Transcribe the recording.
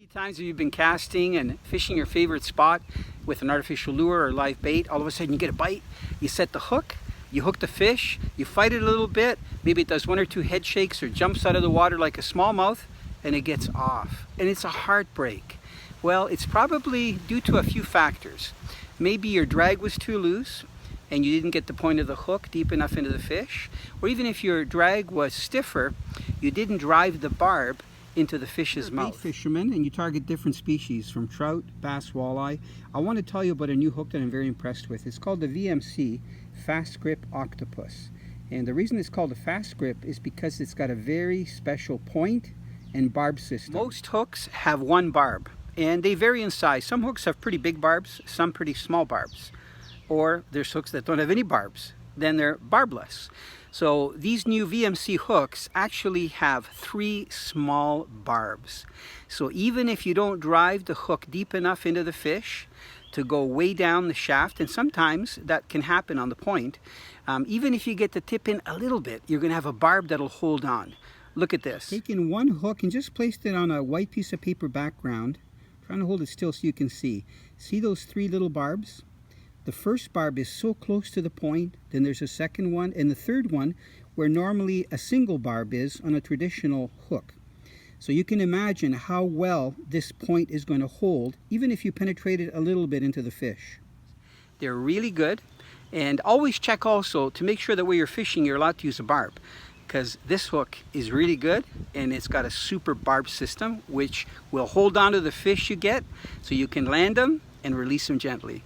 Many times have you been casting and fishing your favorite spot with an artificial lure or live bait, all of a sudden you get a bite, you set the hook, you hook the fish, you fight it a little bit, maybe it does one or two head shakes or jumps out of the water like a smallmouth, and it gets off. And it's a heartbreak. Well, it's probably due to a few factors. Maybe your drag was too loose and you didn't get the point of the hook deep enough into the fish, or even if your drag was stiffer, you didn't drive the barb into the fish's mouth. Bait fisherman, and you target different species from trout, bass, walleye. I want to tell you about a new hook that I'm very impressed with. It's called the VMC Fastgrip Octopus. And the reason it's called a fast grip is because it's got a very special point and barb system. Most hooks have one barb, and they vary in size. Some hooks have pretty big barbs, some pretty small barbs. Or there's hooks that don't have any barbs, then they're barbless. So these new VMC hooks actually have 3 small barbs. So even if you don't drive the hook deep enough into the fish to go way down the shaft, and sometimes that can happen on the point, even if you get the tip in a little bit, you're going to have a barb that'll hold on. Look at this. Taking one hook and just placed it on a white piece of paper background, trying to hold it still so you can see. See those 3 little barbs? The first barb is so close to the point, then there's a second one, and the third one where normally a single barb is on a traditional hook. So you can imagine how well this point is going to hold, even if you penetrate it a little bit into the fish. They're really good, and always check also to make sure that where you're fishing you're allowed to use a barb, because this hook is really good and it's got a super barb system which will hold on to the fish you get so you can land them and release them gently.